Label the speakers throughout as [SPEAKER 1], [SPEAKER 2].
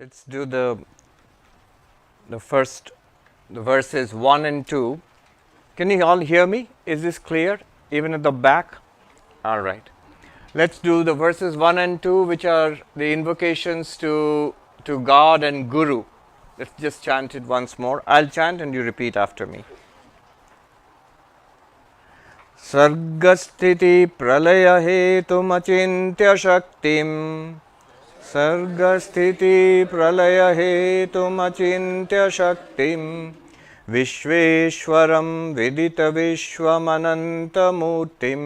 [SPEAKER 1] Let's do the verses 1 and 2. Can you all hear me? Is this clear? Even at the back? All right. Let's do the verses 1 and 2, which are the invocations to God and Guru. Let's just chant it once more. I'll chant and you repeat after me. Sargasthiti pralaya hetum achintya shaktim. Sargasthiti pralaya hetum achintya shaktim. Vishveshwaram vidita vishwamanantamurtim.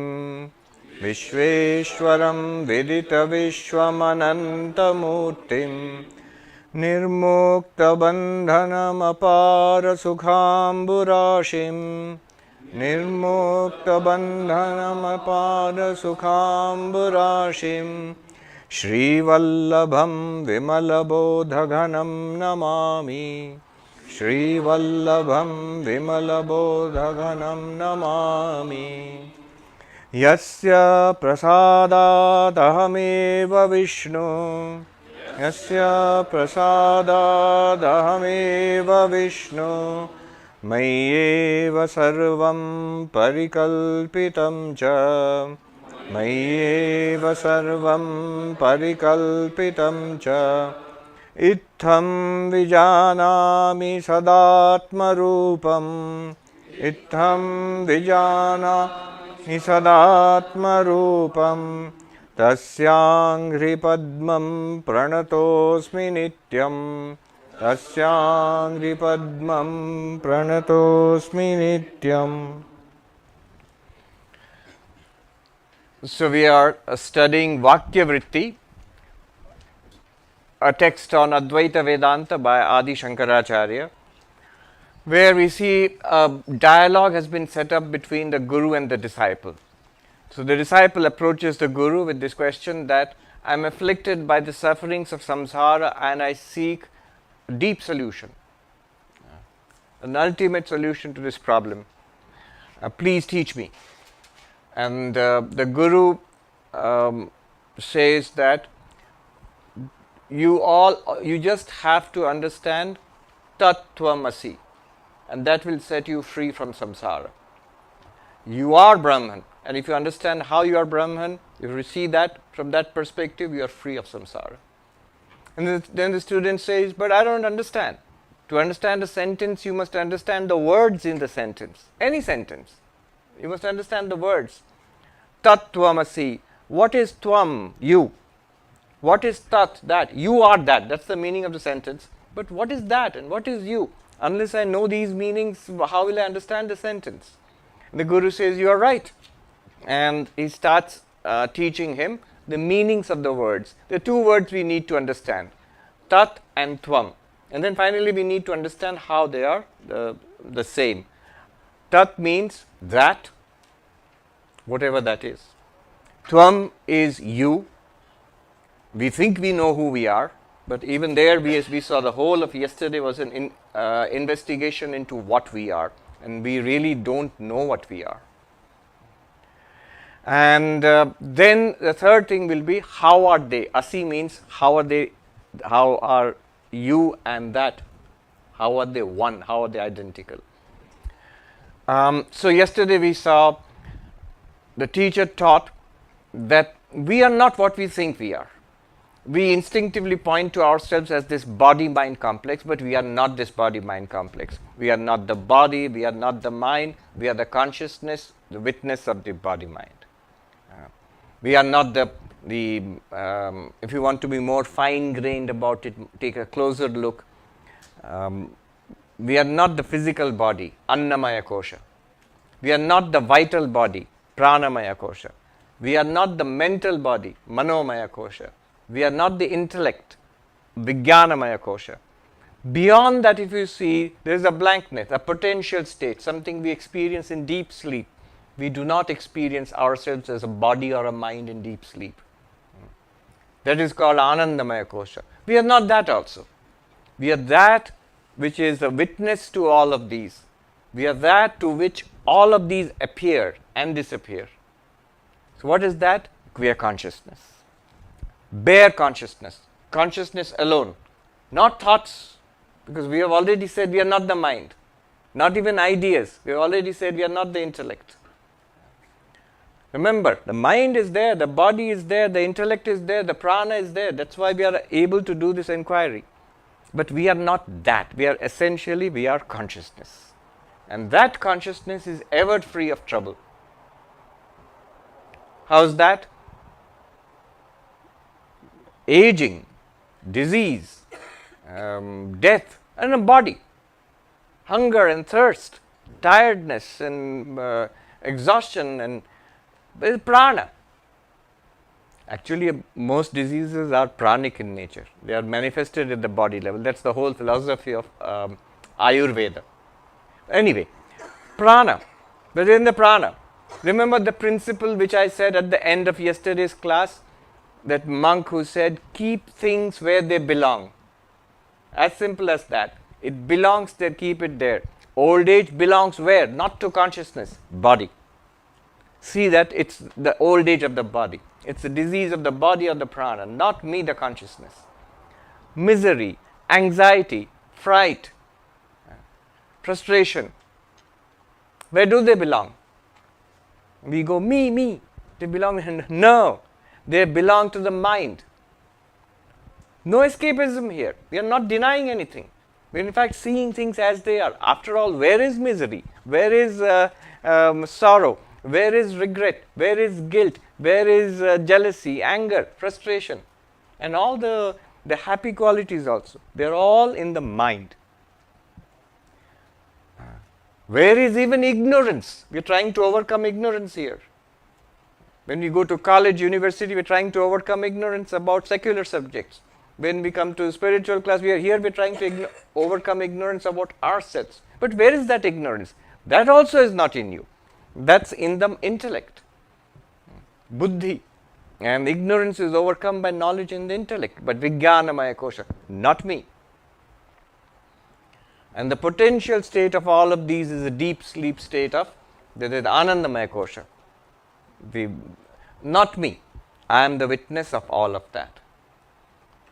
[SPEAKER 1] Vishveshwaram vidita vishwamanantamurtim. Nirmukta bandhanam apara sukhamburashim. Nirmukta bandhanam apara sukhamburashim. Shri Vallabham Vimalabodhaganam namami. Shri Vallabham Vimalabodhaganam namami. Yasya prasadadahameva Vishnu. Yasya prasadadahameva Vishnu. Mayyeva sarvam parikalpitam cha. Mayyeva sarvam parikalpitam cha. Itham vijanami sadatma rupam. Itham vijanami sadatma rupam. Tasyangri padmam pranatosmi nityam. Tasyangri padmam pranatosmi nityam. So we are studying Vakya Vritti, a text on Advaita Vedanta by Adi Shankaracharya, where we see a dialogue has been set up between the Guru and the disciple. So the disciple approaches the Guru with this question that I am afflicted by the sufferings of samsara and I seek a deep solution, an ultimate solution to this problem. Please teach me. And the Guru says that you just have to understand Tattvamasi, and that will set you free from samsara. You are Brahman, and if you understand how you are Brahman, if you see that from that perspective, you are free of samsara. And then the student says, but I don't understand. To understand a sentence, you must understand the words in the sentence. Any sentence. You must understand the words. Tattvamasi. What is tvam? You. What is tat? That. You are that. That's the meaning of the sentence. But what is that and what is you? Unless I know these meanings, how will I understand the sentence? The Guru says, you are right. And he starts teaching him the meanings of the words. The two words we need to understand. Tat and tvam. And then finally we need to understand how they are the same. Tat means that, whatever that is. Tvam is you. We think we know who we are, but even there we saw the whole of yesterday was an investigation into what we are, and we really don't know what we are. And then the third thing will be, how are they? Asi means how are they, how are you and that, how are they one, how are they identical? So yesterday we saw the teacher taught that we are not what we think we are. We instinctively point to ourselves as this body-mind complex, but we are not this body-mind complex. We are not the body, we are not the mind, we are the consciousness, the witness of the body-mind. We are not if you want to be more fine-grained about it, take a closer look. We are not the physical body, Annamaya Kosha. We are not the vital body, Pranamaya Kosha. We are not the mental body, Manomaya Kosha. We are not the intellect, Vijnanamaya Kosha. Beyond that, if you see, there is a blankness, a potential state, something we experience in deep sleep. We do not experience ourselves as a body or a mind in deep sleep. That is called Anandamaya Kosha. We are not that also. We are that which is a witness to all of these. We are that to which all of these appear and disappear. So what is that? Queer consciousness. Bare consciousness. Consciousness alone. not thoughts, because we have already said we are not the mind, not even ideas. We have already said we are not the intellect. Remember, the mind is there, the body is there, the intellect is there, the prana is there. That's why we are able to do this inquiry. But we are not that. We are essentially, we are consciousness. And that consciousness is ever free of trouble. How's that? Aging, disease, death, and a body. Hunger and thirst, tiredness and exhaustion and prana. Actually, most diseases are pranic in nature. They are manifested at the body level. That's the whole philosophy of Ayurveda. Anyway, prana. Within the prana, remember the principle which I said at the end of yesterday's class? That monk who said, keep things where they belong. As simple as that. It belongs there, keep it there. Old age belongs where? Not to consciousness, body. See that it's the old age of the body. It's the disease of the body or the prana, not me, the consciousness. Misery, anxiety, fright, frustration. Where do they belong? We go, me. They belong, no. They belong to the mind. No escapism here. We are not denying anything. We are in fact seeing things as they are. After all, where is misery? Where is sorrow? Where is regret? Where is guilt? Where is jealousy, anger, frustration? And all the happy qualities also. They are all in the mind. Where is even ignorance? We are trying to overcome ignorance here. When we go to college, university, we are trying to overcome ignorance about secular subjects. When we come to spiritual class, we are trying to overcome ignorance about ourselves. But where is that ignorance? That also is not in you. That's in the intellect. Buddhi. And ignorance is overcome by knowledge in the intellect. But Vijnanamaya Kosha, not me. And the potential state of all of these is a deep sleep state of the Anandamaya Kosha. Not me. I am the witness of all of that.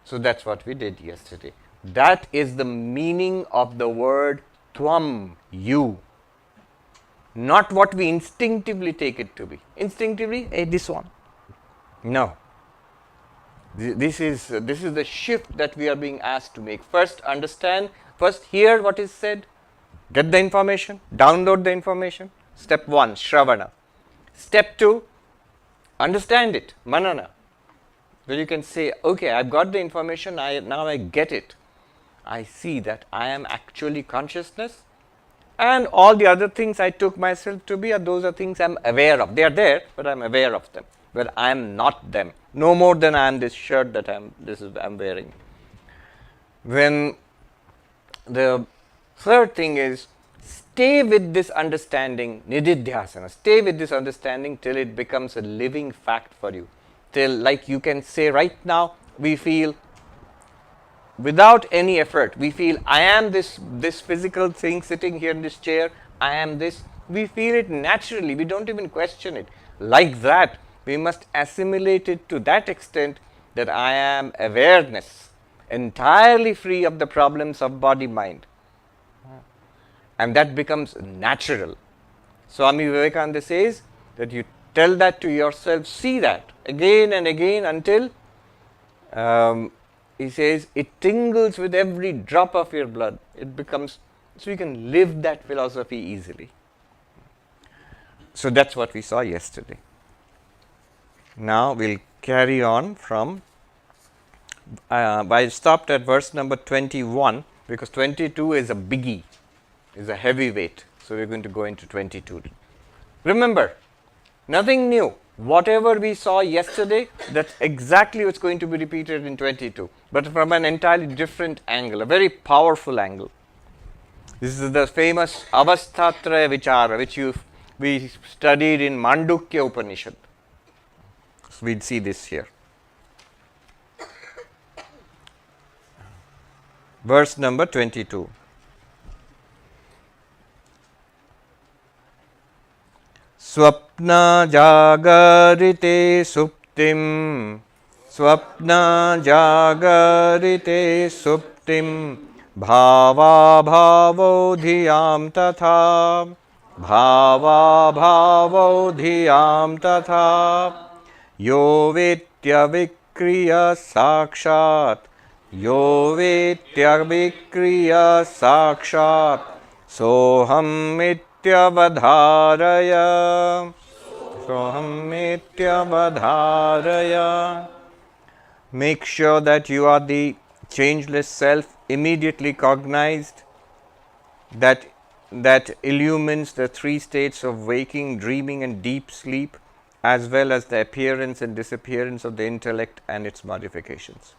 [SPEAKER 1] So that's what we did yesterday. That is the meaning of the word Tvam, you. Not what we instinctively take it to be. Instinctively, this one. No. This is the shift that we are being asked to make. First understand, first hear what is said, get the information, download the information. Step 1, Shravana. Step 2, understand it, Manana. Where you can say, okay, I've got the information, now I get it. I see that I am actually consciousness, and all the other things I took myself to be, those are things I'm aware of. They are there, but I'm aware of them. But I am not them. No more than I am this shirt that I'm wearing. When the third thing is, stay with this understanding, nididhyasana. Stay with this understanding till it becomes a living fact for you. Till, like you can say right now, we feel without any effort, we feel I am this physical thing sitting here in this chair, I am this. We feel it naturally, we don't even question it. Like that, we must assimilate it to that extent that I am awareness, entirely free of the problems of body-mind. And that becomes natural. Swami Vivekananda says that you tell that to yourself, see that again and again until he says it tingles with every drop of your blood. It becomes, so you can live that philosophy easily. So that's what we saw yesterday. Now we'll carry on from, I stopped at verse number 21 because 22 is a biggie, is a heavyweight. So we're going to go into 22. Remember, nothing new. Whatever we saw yesterday, that's exactly what's going to be repeated in 22, but from an entirely different angle, a very powerful angle. This is the famous Avasthatraya Vichara, which we studied in Mandukya Upanishad. So we'd see this here. Verse number 22. Swapna jagarite suptim Swapna jagarite suptim bhava bhavo dhiyam tatha bhava bhavo dhiyam tatha yo vetya vikriya sakshat yo vetya vikriya sakshat soham ityavadharaya soham ityavadharaya. Make sure that you are the changeless self, immediately cognized, that illumines the three states of waking, dreaming and deep sleep, as well as the appearance and disappearance of the intellect and its modifications.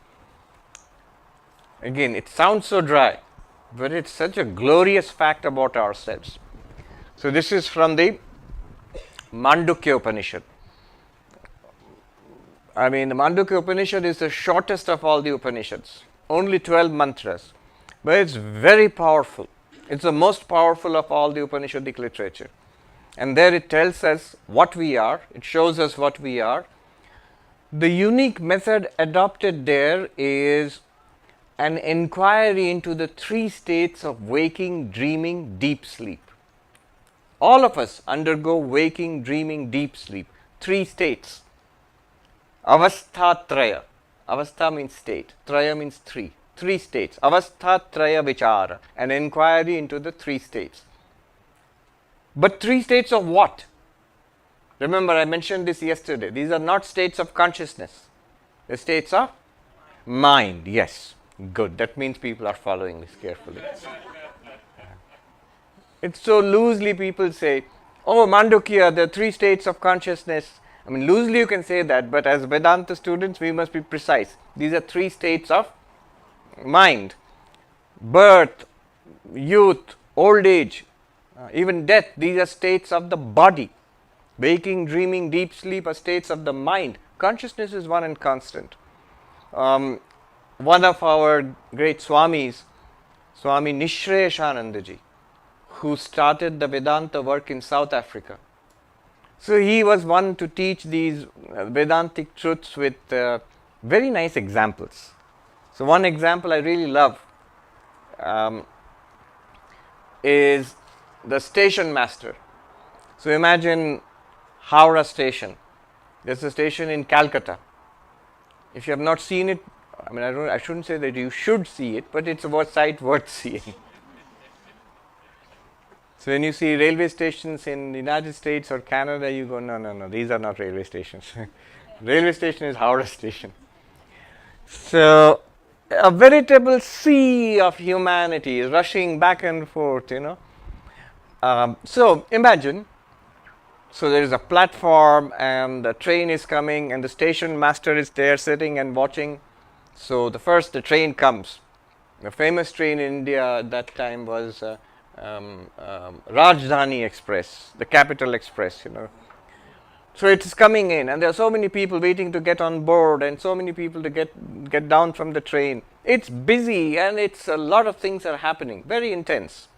[SPEAKER 1] Again, it sounds so dry, but it's such a glorious fact about ourselves. So this is from the Mandukya Upanishad. I mean, the Mandukya Upanishad is the shortest of all the Upanishads, only 12 mantras, but it's very powerful. It's the most powerful of all the Upanishadic literature. And there it tells us what we are, it shows us what we are. The unique method adopted there is an inquiry into the three states of waking, dreaming, deep sleep. All of us undergo waking, dreaming, deep sleep. Three states. Avastha Traya. Avastha means state. Traya means three. Three states. Avastha Traya Vichara. An inquiry into the three states. But three states of what? Remember, I mentioned this yesterday. These are not states of consciousness. The states of mind. Yes. Good. That means people are following this carefully. It's so loosely people say, oh, Mandukya, the three states of consciousness. I mean, loosely you can say that, but as Vedanta students, we must be precise. These are three states of mind. Birth, youth, old age, even death. These are states of the body. Waking, dreaming, deep sleep are states of the mind. Consciousness is one and constant. One of our great Swamis, Swami Nishreyashanandaji, who started the Vedanta work in South Africa. So he was one to teach these Vedantic truths with very nice examples. So one example I really love is the station master. So imagine Howrah station. There's a station in Calcutta. If you have not seen it, I mean, I shouldn't say that you should see it, but it's a sight worth seeing. So when you see railway stations in the United States or Canada, you go, no, these are not railway stations. Railway station is Howrah station. So a veritable sea of humanity is rushing back and forth, So imagine, so there is a platform and the train is coming and the station master is there sitting and watching. So the train comes. The famous train in India at that time was Rajdhani Express, the Capital Express, So it is coming in, and there are so many people waiting to get on board, and so many people to get down from the train. It's busy, and it's a lot of things are happening, very intense.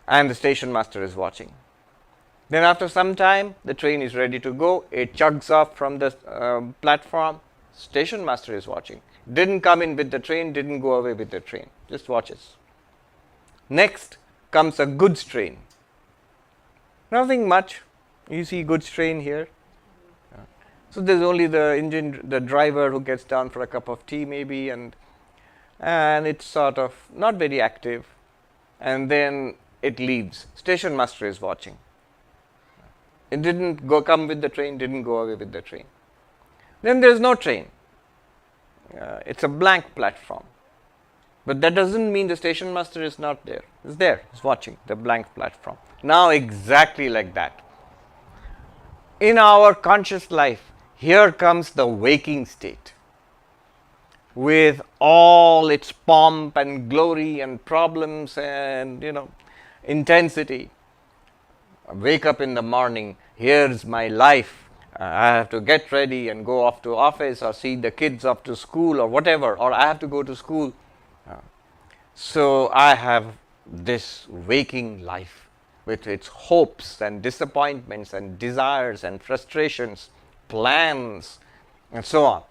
[SPEAKER 1] And the station master is watching. Then after some time, the train is ready to go. It chugs off from the platform. Station master is watching. Didn't come in with the train, didn't go away with the train. Just watches. Next comes a goods train. Nothing much. You see goods train here. So there's only the driver who gets down for a cup of tea maybe, and it's sort of not very active. And then it leaves. Station master is watching. It didn't come with the train, didn't go away with the train. Then there's no train. It's a blank platform. But that doesn't mean the station master is not there. He's there. He's watching the blank platform. Now exactly like that. In our conscious life, here comes the waking state. With all its pomp and glory and problems and, intensity. I wake up in the morning. Here's my life. I have to get ready and go off to office or see the kids off to school or whatever. Or I have to go to school. So I have this waking life with its hopes and disappointments and desires and frustrations, plans, and so on.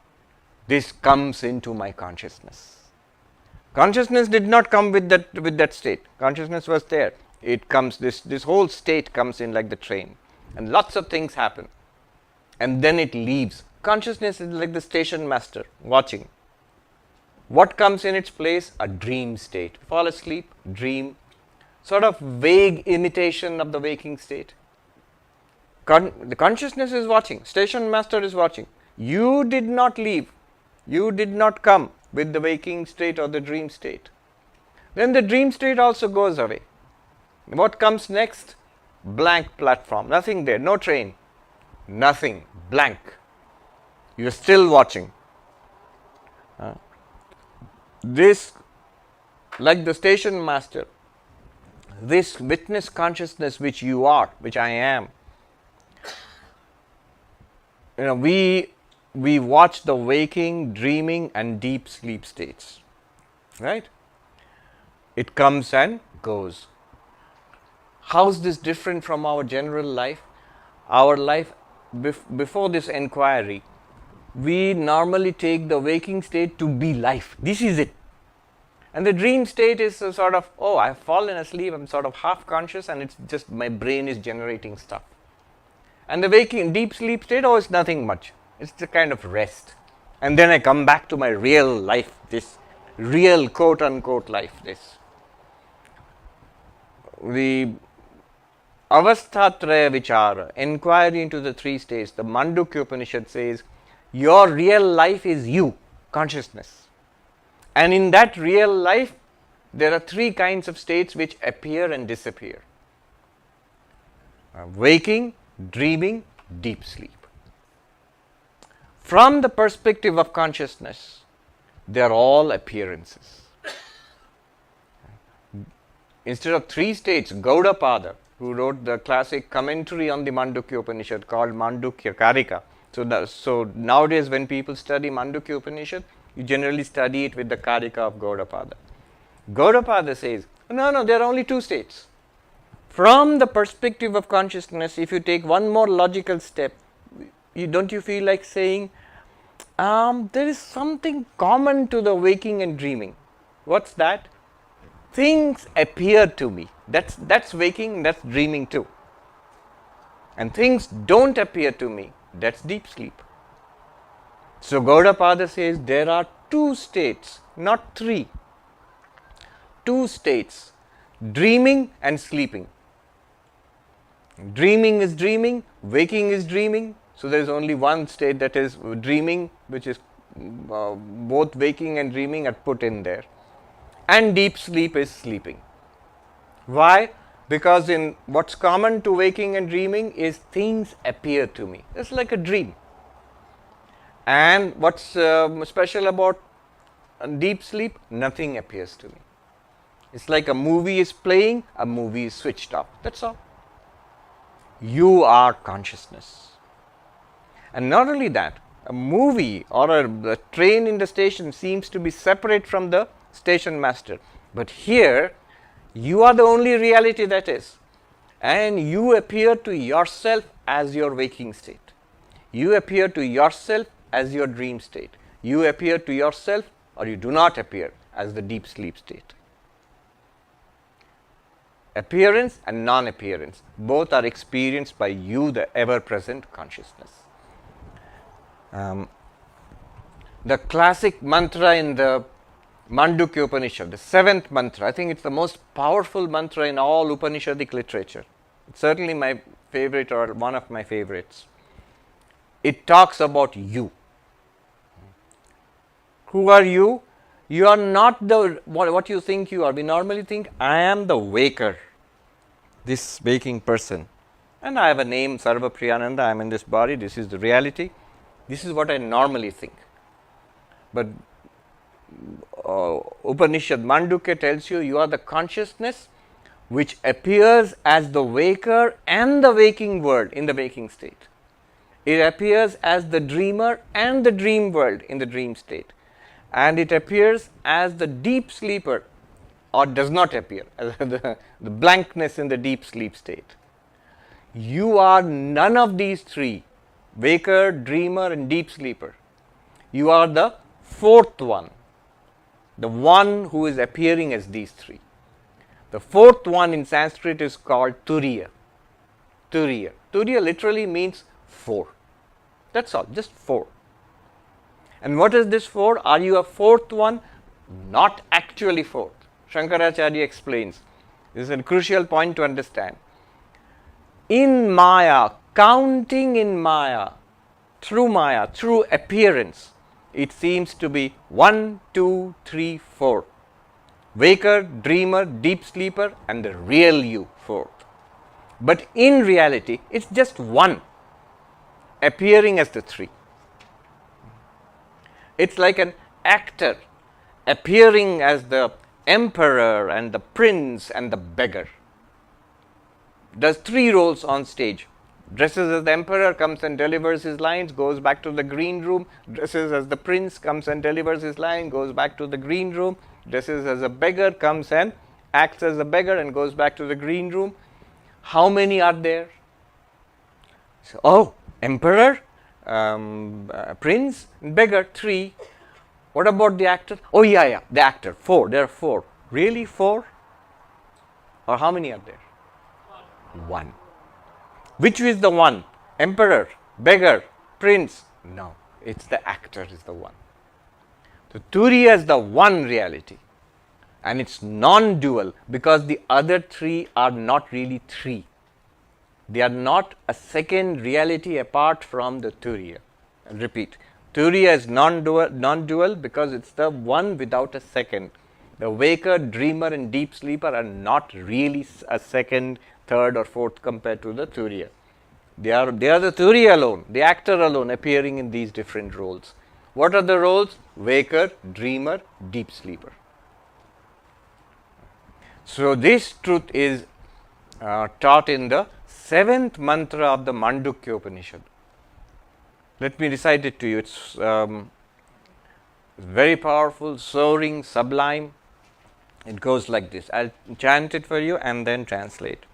[SPEAKER 1] This comes into my consciousness. Consciousness did not come with that state. Consciousness was there. It comes, this whole state comes in like the train, and lots of things happen, and then it leaves. Consciousness is like the station master watching. What comes in its place? A dream state. Fall asleep, dream, sort of vague imitation of the waking state. The consciousness is watching, station master is watching. You did not leave, you did not come with the waking state or the dream state. Then the dream state also goes away. What comes next? Blank platform, nothing there, no train, nothing, blank. You are still watching. This, like the station master, this witness consciousness which you are, which I am, we watch the waking, dreaming and deep sleep states, right? It comes and goes. How is this different from our general life? Our life, before this inquiry, we normally take the waking state to be life. This is it. And the dream state is a sort of, oh, I've fallen asleep, I'm sort of half conscious, and it's just my brain is generating stuff. And the waking, deep sleep state, oh, it's nothing much. It's a kind of rest. And then I come back to my real life, this real quote unquote life, this. The Avasthatraya Vichara, inquiry into the three states, the Mandukya Upanishad says, your real life is you, consciousness. And in that real life, there are three kinds of states which appear and disappear. Waking, dreaming, deep sleep. From the perspective of consciousness, they are all appearances. Instead of three states, Gaudapada, who wrote the classic commentary on the Mandukya Upanishad called Mandukya Karika. So nowadays when people study Mandukya Upanishad, you generally study it with the Karika of Gaudapada. Gaudapada says, no, there are only two states. From the perspective of consciousness, if you take one more logical step, don't you feel like saying, there is something common to the waking and dreaming. What's that? Things appear to me. That's waking, that's dreaming too. And things don't appear to me. That's deep sleep. So Gaudapada says there are two states, not three. Two states, dreaming and sleeping. Dreaming is dreaming, waking is dreaming. So there is only one state, that is dreaming, which is both waking and dreaming are put in there. And deep sleep is sleeping. Why? Because in what's common to waking and dreaming is things appear to me. It's like a dream. And what's special about deep sleep? Nothing appears to me. It's like a movie is playing, a movie is switched off. That's all. You are consciousness. And not only that, a movie or a train in the station seems to be separate from the station master. But here, you are the only reality that is. And you appear to yourself as your waking state. You appear to yourself as your dream state. You appear to yourself, or you do not appear, as the deep sleep state. Appearance and non-appearance, both are experienced by you, the ever-present consciousness. The classic mantra in the Mandukya Upanishad, the seventh mantra, I think it's the most powerful mantra in all Upanishadic literature. It's certainly my favorite or one of my favorites. It talks about you. Who are you? You are not the what you think you are. We normally think, I am the waker, this waking person. And I have a name, Sarvapriyananda, I am in this body, this is the reality. This is what I normally think. But Upanishad Mandukya tells you, you are the consciousness which appears as the waker and the waking world in the waking state. It appears as the dreamer and the dream world in the dream state. And it appears as the deep sleeper, or does not appear, as the blankness in the deep sleep state. You are none of these three, waker, dreamer and deep sleeper. You are the fourth one, the one who is appearing as these three. The fourth one in Sanskrit is called Turiya. Turiya. Turiya literally means four. That's all, just four. And what is this four? Are you a fourth one? Not actually fourth. Shankaracharya explains. This is a crucial point to understand. In Maya, counting in Maya, through appearance, it seems to be 1, 2, 3, 4. Waker, dreamer, deep sleeper, and the real you, fourth. But in reality, it's just one appearing as the three. It's like an actor appearing as the emperor and the prince and the beggar. Does three roles on stage. Dresses as the emperor, comes and delivers his lines, goes back to the green room. Dresses as the prince, comes and delivers his line, goes back to the green room. Dresses as a beggar, comes and acts as a beggar and goes back to the green room. How many are there? So, emperor, prince, beggar, 3. What about the actor? Oh, yeah, the actor, 4. There are 4. Really 4? Or how many are there? 1. Which is the one? Emperor, beggar, prince? No, it's the actor is the one. So, Turiya is the one reality. And it's non-dual because the other 3 are not really 3. They are not a second reality apart from the Turiya. I'll repeat. Turiya is non-dual because it's the one without a second. The waker, dreamer and deep sleeper are not really a second, third or fourth compared to the Turiya. They are the Turiya alone, the actor alone appearing in these different roles. What are the roles? Waker, dreamer, deep sleeper. So, this truth is taught in the 7th mantra of the Mandukya Upanishad. Let me recite it to you. It's very powerful, soaring, sublime. It goes like this. I'll chant it for you and then translate.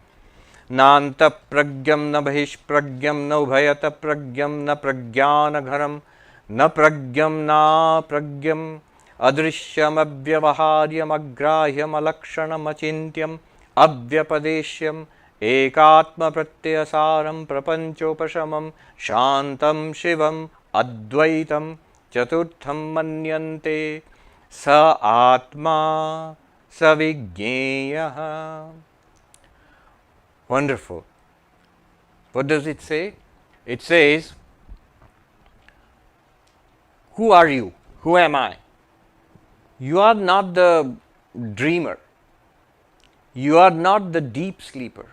[SPEAKER 1] Nanta pragyam na bahish pragyam na ubhayata pragyam na pragyana gharam na pragyam na pragyam adrishyam avyavaharyam agrahyam alakshanam achintyam avyapadeshyam ekatma pratyasaram prapanchopashamam shantam shivam advaitam chaturtham manyante sa atma savigneya. Wonderful. What does it say? It says, who are you? Who am I? You are not the dreamer. You are not the deep sleeper.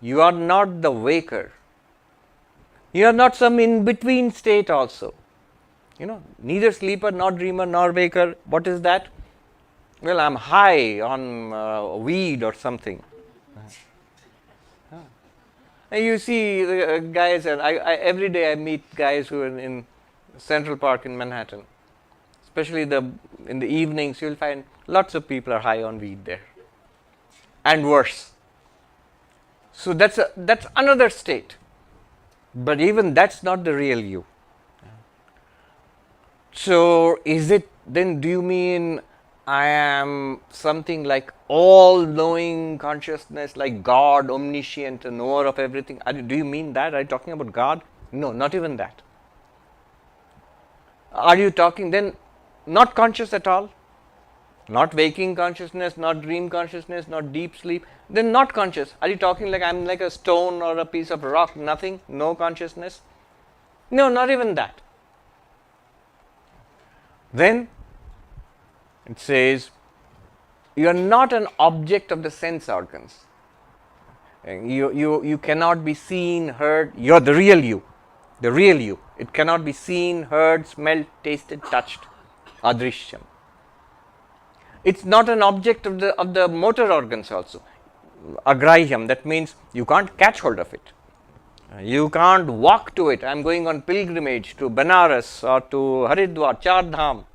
[SPEAKER 1] You are not the waker. You are not some in-between state also. Neither sleeper, nor dreamer, nor waker. What is that? Well, I am high on weed or something. And you see guys, and every day I meet guys who are in Central Park in Manhattan. Especially in the evenings, you will find lots of people are high on weed there. And worse. So that's another state. But even that's not the real you. So is it, then do you mean I am something like all-knowing consciousness, like God, omniscient, knower of everything? Do you mean that? Are you talking about God? No, not even that. Are you talking then not conscious at all? Not waking consciousness, not dream consciousness, not deep sleep, then not conscious. Are you talking like I am like a stone or a piece of rock, nothing, no consciousness? No, not even that. Then it says, you are not an object of the sense organs. You cannot be seen, heard. You are the real you. The real you. It cannot be seen, heard, smelled, tasted, touched. Adrishyam. It's not an object of the motor organs also. Agrahyam, that means you can't catch hold of it. You can't walk to it. I am going on pilgrimage to Banaras or to Haridwar, Char Dham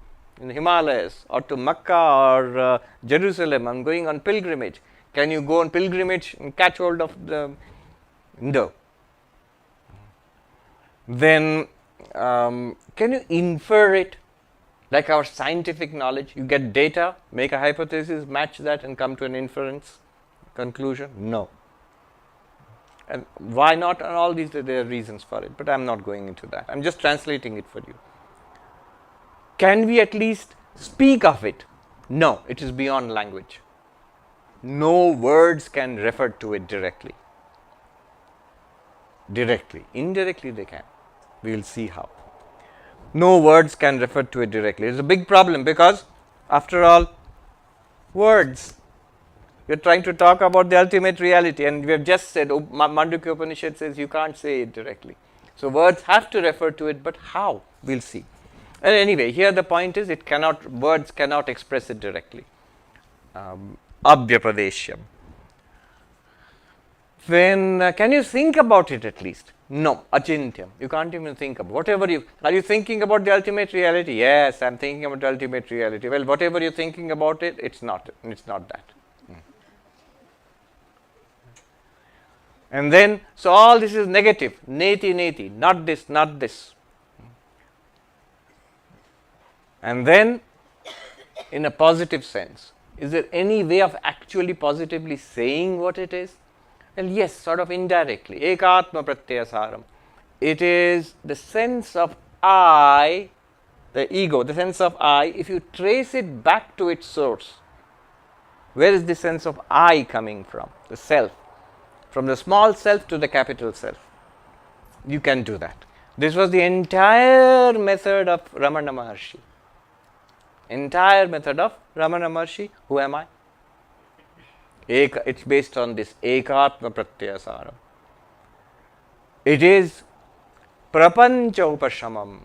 [SPEAKER 1] in the Himalayas, or to Makkah or Jerusalem. I am going on pilgrimage. Can you go on pilgrimage and catch hold of the? No. Then can you infer it? Like our scientific knowledge, you get data, make a hypothesis, match that, and come to an inference conclusion? No. And why not? And all these, there are reasons for it, but I'm not going into that. I'm just translating it for you. Can we at least speak of it? No, it is beyond language. No words can refer to it directly. Indirectly they can. We will see how. No words can refer to it directly. It's a big problem because, after all, words. You're trying to talk about the ultimate reality, and we have just said, Mandukya Upanishad says you can't say it directly. So words have to refer to it, but how? We'll see. And anyway, here the point is, words cannot express it directly. Abhyapadeshyam. Can you think about it at least? No, achintyam. You can't even think about are you thinking about the ultimate reality? Yes, I'm thinking about the ultimate reality. Well, whatever you're thinking about it, it's not that. And then, so all this is negative, neti, not this. And then, in a positive sense, is there any way of actually positively saying what it is? Well, yes, sort of indirectly. Ekatma pratyasaram. It is the sense of I, the ego, the sense of I. If you trace it back to its source, where is the sense of I coming from? The self. From the small self to the capital self. You can do that. This was the entire method of Ramana Maharshi. Who am I? It's based on this ekatma pratyasaram. It is prapancha upashamam,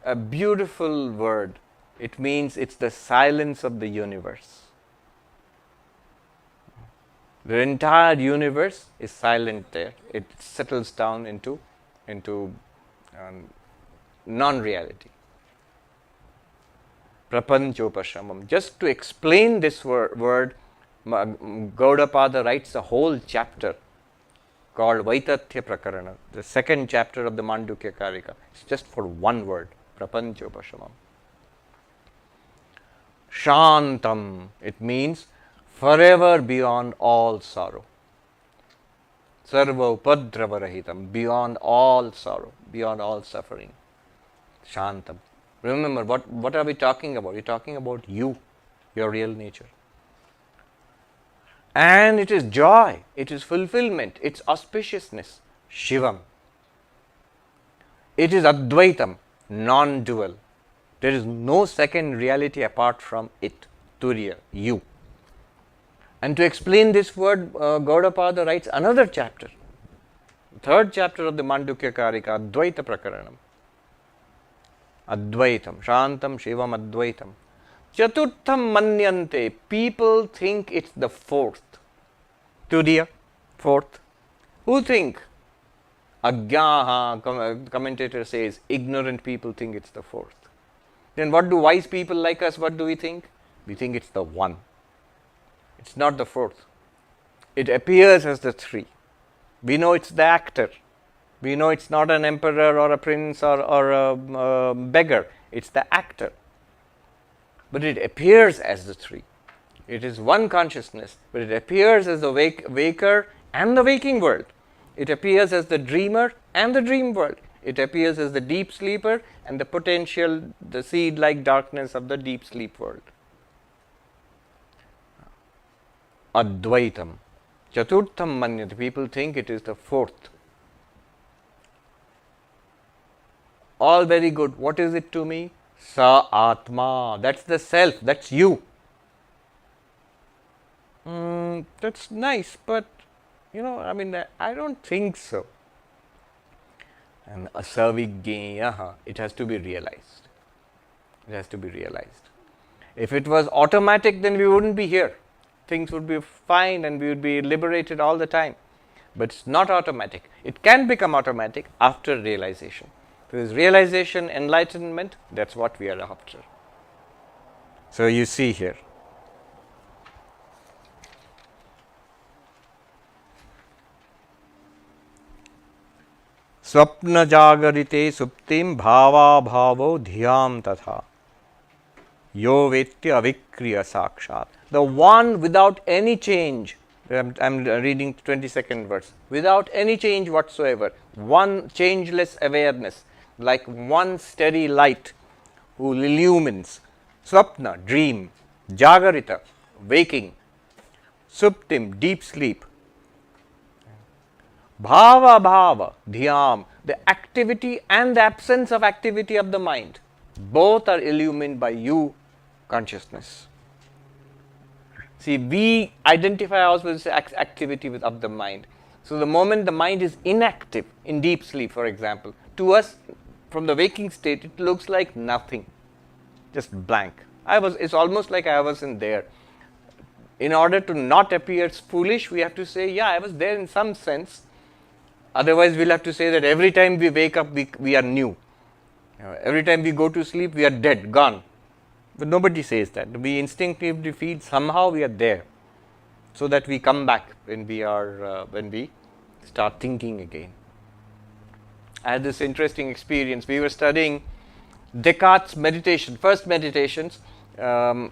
[SPEAKER 1] a beautiful word. It means it's the silence of the universe. The entire universe is silent there. It settles down into non-reality. Prapanchopashamam. Just to explain this word, Gaudapada writes a whole chapter called Vaitatya Prakarana, the second chapter of the Mandukya Karika. It's just for one word, Prapanchopashamam. Shantam, it means forever beyond all sorrow. Sarva upadrava-rahitam, beyond all sorrow, beyond all suffering. Shantam. Remember, what are we talking about? We're talking about you, your real nature. And it is joy, it is fulfillment, it's auspiciousness, Shivam. It is Advaitam, non-dual. There is no second reality apart from it, Turiya, you. And to explain this word, Gaudapada writes another chapter, third chapter of the Mandukya Karika, Advaita Prakaranam. Advaitam, Shantam, Shivam, Advaitam. Chaturtham Manyante, people think it's the fourth. Turiya, fourth. Who think? Agyaha, commentator says, ignorant people think it's the fourth. Then what do wise people like us, what do we think? We think it's the one. It's not the fourth. It appears as the three. We know it's the actor. We know it's not an emperor or a prince or a beggar. It's the actor. But it appears as the three. It is one consciousness, but it appears as the waker and the waking world. It appears as the dreamer and the dream world. It appears as the deep sleeper and the potential, the seed-like darkness of the deep sleep world. Advaitam. Chaturtham manyate. People think it is the fourth. All very good. What is it to me? Sa Atma. That's the self. That's you. That's nice, but I don't think so. And asavigyaha. It has to be realized. It has to be realized. If it was automatic, then we wouldn't be here. Things would be fine and we would be liberated all the time. But it's not automatic. It can become automatic after realization. Because realization, enlightenment, that's what we are after. So you see here. Swapna jagarite suptim bhava bhavo dhyam tatha. Yo vetya avikriya sakshat. The one without any change. I'm reading 22nd verse. Without any change whatsoever. One changeless awareness. Like one steady light who illumines. Swapna, dream. Jagarita, waking. Suptim, deep sleep. Bhava bhava, dhyam, the activity and the absence of activity of the mind. Both are illumined by you, consciousness. See, we identify ourselves as activity of the mind. So the moment the mind is inactive, in deep sleep, for example, to us, from the waking state, it looks like nothing, just blank. It's almost like I wasn't there. In order to not appear foolish, we have to say, yeah, I was there in some sense. Otherwise, we'll have to say that every time we wake up, we are new. Every time we go to sleep, we are dead, gone. But nobody says that. We instinctively feel somehow we are there, so that we come back when we start thinking again. I had this interesting experience. We were studying Descartes' meditation, first meditations, at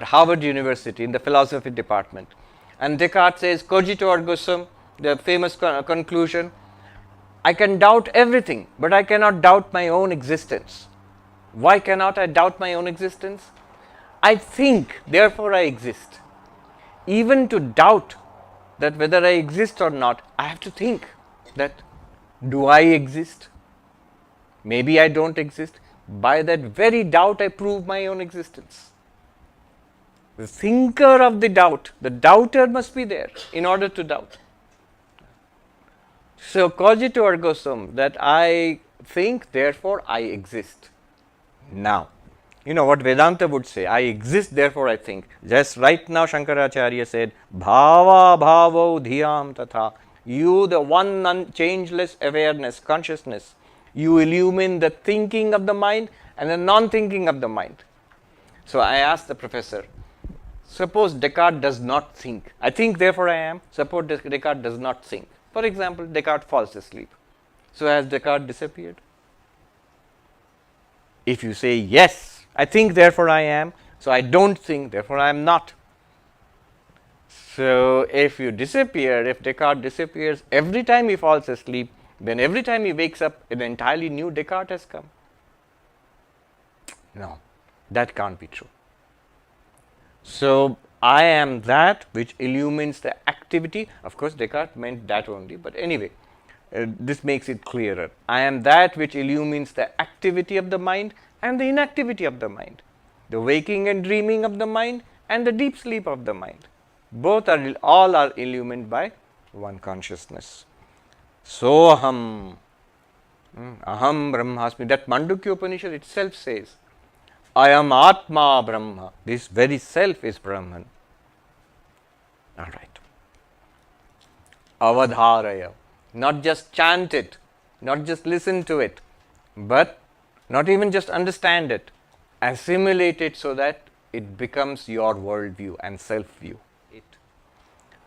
[SPEAKER 1] Harvard University in the philosophy department. And Descartes says, cogito ergo sum, the famous conclusion, I can doubt everything, but I cannot doubt my own existence. Why cannot I doubt my own existence? I think, therefore I exist. Even to doubt that whether I exist or not, I have to think that, do I exist? Maybe I don't exist. By that very doubt, I prove my own existence. The thinker of the doubt, the doubter must be there in order to doubt. So, cogito ergo sum, that I think, therefore I exist. Now, you know what Vedanta would say, I exist, therefore I think. Just right now, Shankaracharya said, bhava bhavo dhyam tatha. You, the one changeless awareness, consciousness, you illumine the thinking of the mind and the non-thinking of the mind. So, I asked the professor, suppose Descartes does not think. I think, therefore I am. Suppose Descartes does not think. For example, Descartes falls asleep. So, has Descartes disappeared? If you say, yes, I think, therefore I am, so I don't think, therefore I am not. So, if you disappear, if Descartes disappears every time he falls asleep, then every time he wakes up, an entirely new Descartes has come. No, that can't be true. So, I am that which illumines the activity. Of course, Descartes meant that only, but anyway, this makes it clearer. I am that which illumines the activity of the mind and the inactivity of the mind, the waking and dreaming of the mind and the deep sleep of the mind. All are illumined by one consciousness. Soham, aham brahmasmi. That Mandukya Upanishad itself says, I am Atma Brahma. This very self is Brahman. All right. Avadharaya. Not just chant it, not just listen to it, but not even just understand it. Assimilate it so that it becomes your worldview and self-view.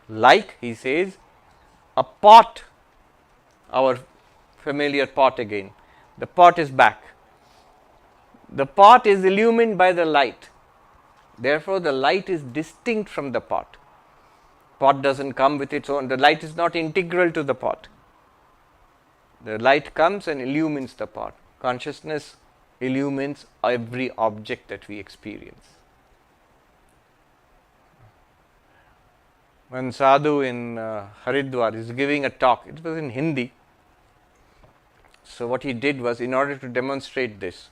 [SPEAKER 1] Like, he says, a pot, our familiar pot again. The pot is back. The pot is illumined by the light. Therefore, the light is distinct from the pot. Pot doesn't come with its own. The light is not integral to the pot. The light comes and illumines the pot. Consciousness illumines every object that we experience. When Sadhu in Haridwar is giving a talk, it was in Hindi. So what he did was, in order to demonstrate this,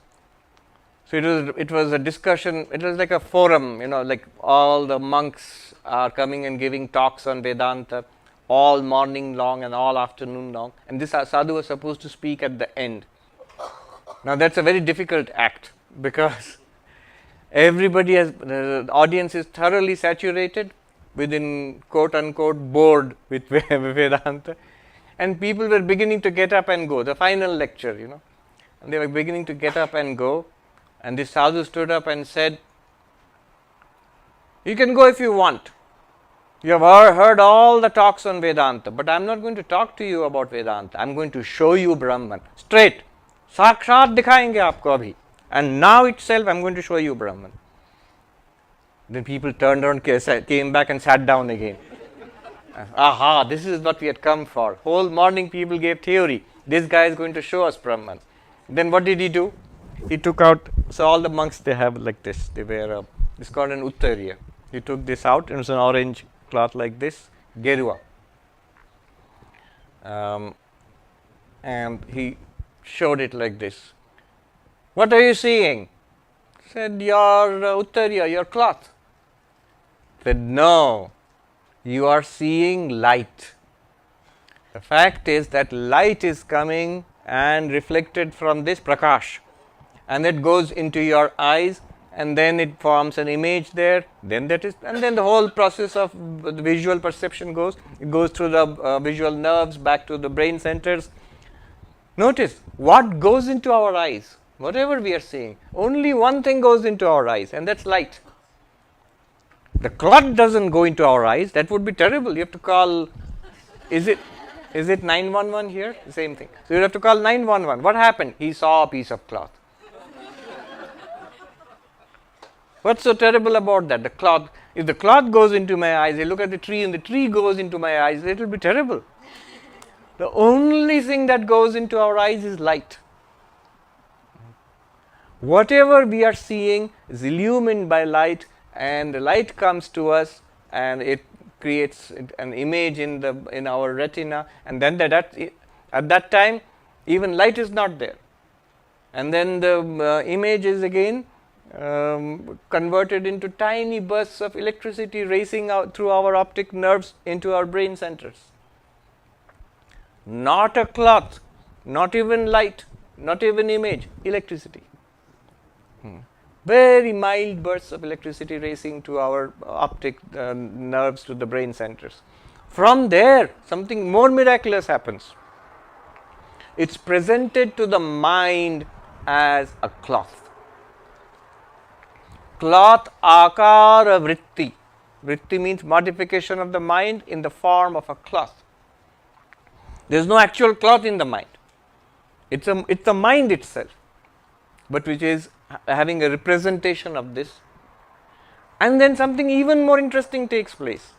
[SPEAKER 1] so it was a discussion, it was like a forum, like all the monks are coming and giving talks on Vedanta all morning long and all afternoon long, and this Sadhu was supposed to speak at the end. Now that's a very difficult act, because the audience is thoroughly saturated within quote unquote bored with Vedanta, and people were beginning to get up and go, the final lecture, and they were beginning to get up and go, and this Sadhu stood up and said, you can go if you want. You have heard all the talks on Vedanta, but I am not going to talk to you about Vedanta. I am going to show you Brahman. Straight. Sakshat dikhayenge aapko abhi. and now itself I am going to show you Brahman. Then people turned around, came back and sat down again. Aha, this is what we had come for. Whole morning people gave theory. This guy is going to show us Brahman. Then what did he do? He took out, so all the monks, they have like this. They wear it's called an uttariya. He took this out, and it's an orange cloth like this, gerua. And he showed it like this. What are you seeing? Said, your uttariya, your cloth. Said, no, you are seeing light. The fact is that light is coming and reflected from this prakash, and it goes into your eyes, and then it forms an image there. Then that is, and then the whole process of the visual perception goes. It goes through the visual nerves back to the brain centers. Notice what goes into our eyes. Whatever we are seeing, only one thing goes into our eyes, and that's light. The cloth doesn't go into our eyes. That would be terrible. You have to call. Is it 911 here? The same thing. So you have to call 911. What happened? He saw a piece of cloth. What's so terrible about that? The cloth. If the cloth goes into my eyes, I look at the tree and the tree goes into my eyes, it will be terrible. The only thing that goes into our eyes is light. Whatever we are seeing is illumined by light, and the light comes to us and it creates an image in our retina, and then at that time even light is not there, and then the image is again converted into tiny bursts of electricity racing out through our optic nerves into our brain centers. Not a cloth, not even light, not even image, electricity. Very mild bursts of electricity racing to our optic nerves to the brain centers. From there, something more miraculous happens. It's presented to the mind as a cloth. Cloth akara vritti. Vritti means modification of the mind in the form of a cloth. There is no actual cloth in the mind. It's the mind itself, but which is having a representation of this. And then something even more interesting takes place.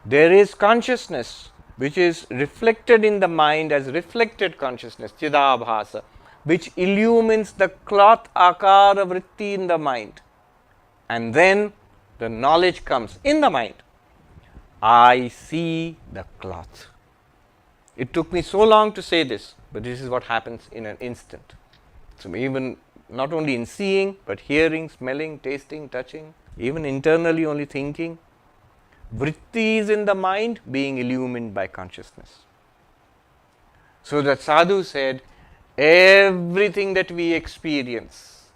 [SPEAKER 1] There is consciousness which is reflected in the mind as reflected consciousness, chidabhasa, which illumines the cloth akara vritti in the mind. And then the knowledge comes in the mind. I see the cloth. It took me so long to say this, but this is what happens in an instant. So even not only in seeing, but hearing, smelling, tasting, touching, even internally only thinking. Vritti is in the mind being illumined by consciousness. So that sadhu said, everything that we experience,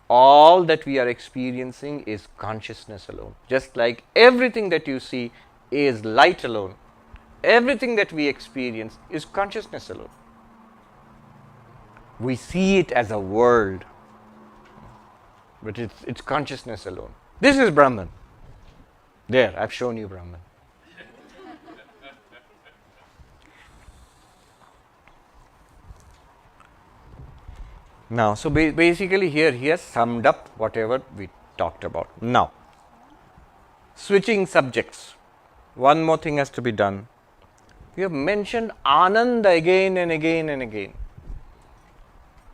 [SPEAKER 1] all that we are experiencing is consciousness alone. Just like everything that you see is light alone. Everything that we experience is consciousness alone. We see it as a world, but it's consciousness alone. This is Brahman. There, I've shown you Brahman. Now, so basically here he has summed up whatever we talked about. Now, switching subjects. One more thing has to be done. We have mentioned Ananda again and again and again.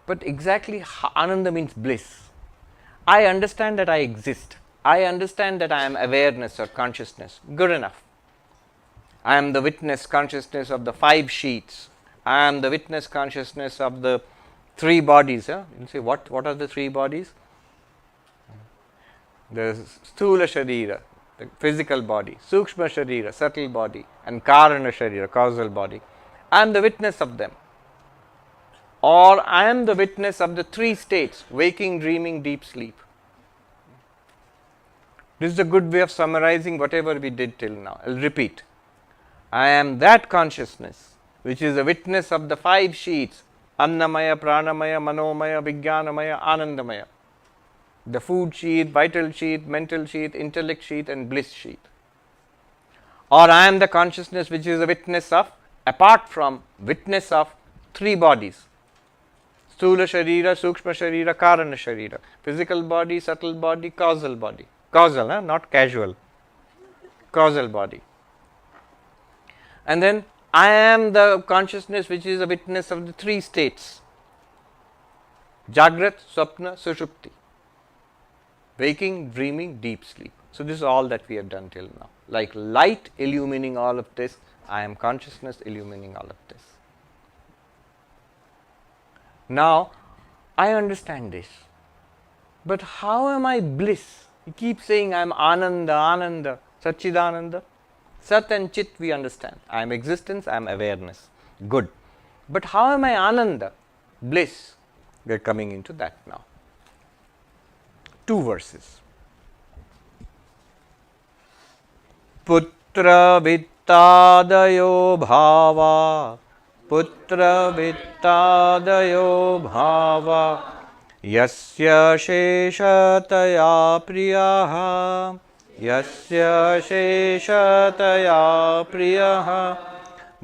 [SPEAKER 1] But exactly Ananda means bliss. I understand that I exist. I understand that I am awareness or consciousness. Good enough. I am the witness consciousness of the 5 sheets. I am the witness consciousness of the 3 bodies. You say, what are the 3 bodies? The sthula sharira, the physical body, sukshma sharira, subtle body, and karana sharira, causal body. I am the witness of them. Or I am the witness of the 3 states, waking, dreaming, deep sleep. This is a good way of summarizing whatever we did till now. I'll repeat. I am that consciousness which is a witness of the 5 sheets, Annamaya, Pranamaya, Manomaya, Vijnanamaya, Anandamaya. The food sheet, vital sheet, mental sheet, intellect sheet, and bliss sheet. Or I am the consciousness which is a witness of, apart from, witness of 3 bodies. Sthula Sharira, Sukshma Sharira, Karana Sharira. Physical body, subtle body, causal body. Causal, not casual. Causal body. And then I am the consciousness which is a witness of the three states. Jagrat, Swapna, Sushupti. Waking, dreaming, deep sleep. So this is all that we have done till now. Like light illumining all of this, I am consciousness illumining all of this. Now, I understand this. But how am I bliss? You keep saying I am Ananda, Ananda, Satchidananda. Sat and Chit we understand. I am existence, I am awareness. Good. But how am I Ananda? Bliss. We are coming into that now. 2 verses. Putra vittadayo bhava, putra vittadayo bhava, yasya sheshataya priyaha, yasya sheshataya priyaha,